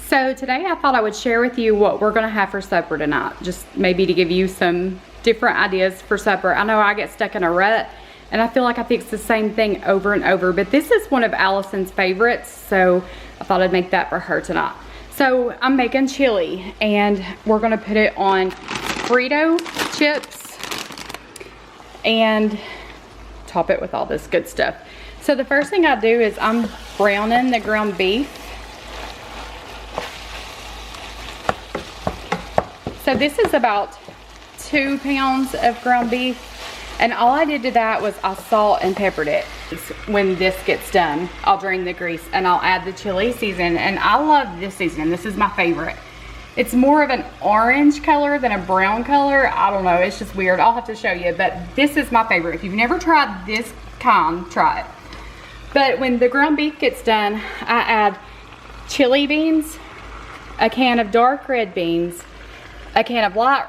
So today I thought I would share with you what we're gonna have for supper tonight. Just maybe to give you some different ideas for supper. I know I get stuck in a rut and I feel like I fix the same thing over and over, but this is one of Allison's favorites, so I thought I'd make that for her tonight. So I'm making chili and we're gonna put it on Frito chips and top it with all this good stuff. So the first thing I do is I'm browning the ground beef. So this is about 2 pounds of ground beef, and all I did to that was I salt and peppered it. When this gets done, I'll drain the grease and I'll add the chili season, and I love this seasoning. This is my favorite. It's more of an orange color than a brown color. I don't know, it's just weird. I'll have to show you, but this is my favorite. If you've never tried this kind, try it. But when the ground beef gets done, I add chili beans, a can of dark red beans, a can of light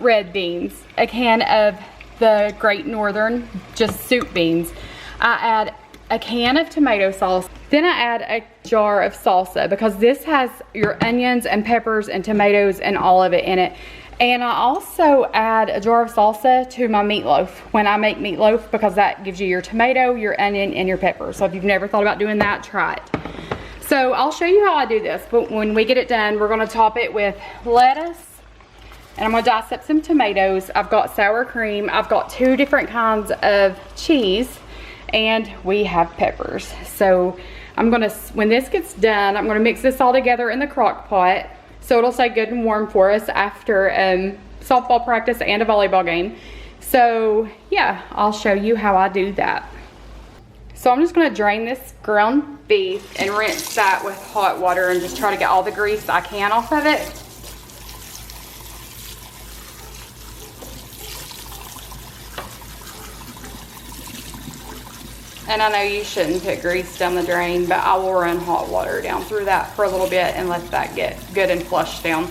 red beans, a can of the Great Northern, just soup beans. I add a can of tomato sauce. Then I add a jar of salsa because this has your onions and peppers and tomatoes and all of it in it. And I also add a jar of salsa to my meatloaf when I make meatloaf, because that gives you your tomato, your onion, and your pepper. So if you've never thought about doing that, try it. So I'll show you how I do this, but when we get it done, we're gonna top it with lettuce, and I'm gonna dice up some tomatoes. I've got sour cream. I've got 2 different kinds of cheese, and we have peppers. So I'm gonna, when this gets done, I'm gonna mix this all together in the crock pot so it'll stay good and warm for us after softball practice and a volleyball game. So yeah, I'll show you how I do that. So I'm just gonna drain this ground beef and rinse that with hot water and just try to get all the grease I can off of it. And I know you shouldn't put grease down the drain, but I will run hot water down through that for a little bit and let that get good and flushed down.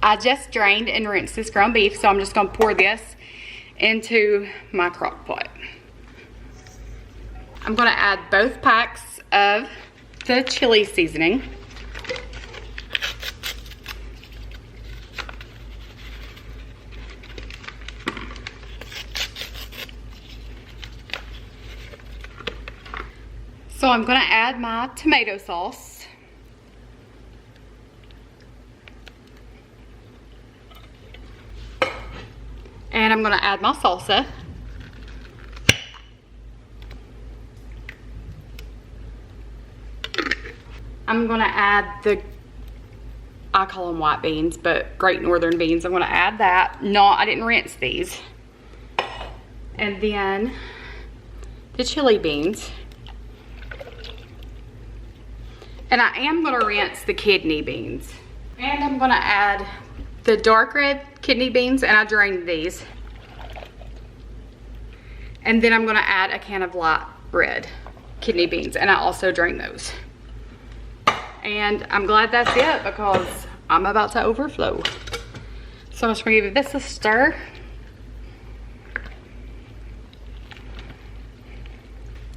I just drained and rinsed this ground beef, so I'm just gonna pour this into my crock pot. I'm gonna add both packs of the chili seasoning. So I'm gonna add my tomato sauce. And I'm gonna add my salsa. I'm gonna add I call them white beans, but Great Northern beans. I'm gonna add that. No, I didn't rinse these. And then the chili beans. And I am gonna rinse the kidney beans. And I'm gonna add the dark red kidney beans, and I drained these. And then I'm gonna add a can of light red kidney beans, and I also drained those. And I'm glad that's it, because I'm about to overflow. So I'm just gonna give this a stir.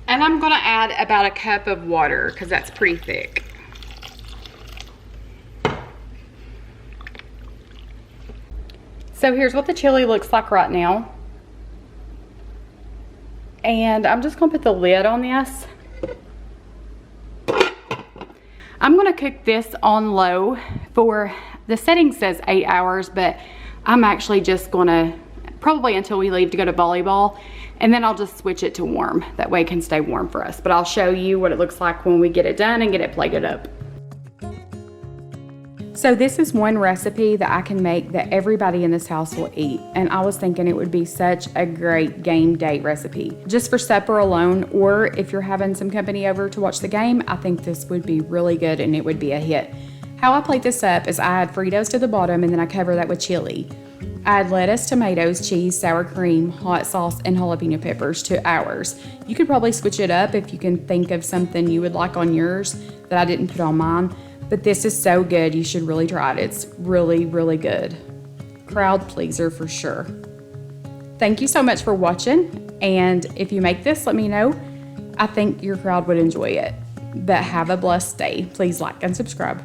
And I'm gonna add about a cup of water, because that's pretty thick. So here's what the chili looks like right now. And I'm just gonna put the lid on this. I'm gonna cook this on low for, the setting says 8 hours, but I'm actually just gonna, probably until we leave to go to volleyball, and then I'll just switch it to warm. That way it can stay warm for us. But I'll show you what it looks like when we get it done and get it plated up. So this is one recipe that I can make that everybody in this house will eat. And I was thinking it would be such a great game day recipe. Just for supper alone, or if you're having some company over to watch the game, I think this would be really good and it would be a hit. How I plate this up is I add Fritos to the bottom, and then I cover that with chili. I add lettuce, tomatoes, cheese, sour cream, hot sauce, and jalapeno peppers to ours. You could probably switch it up if you can think of something you would like on yours that I didn't put on mine. But this is so good, you should really try it. It's really, really good. Crowd pleaser for sure. Thank you so much for watching, and if you make this, let me know. I think your crowd would enjoy it. But have a blessed day. Please like and subscribe.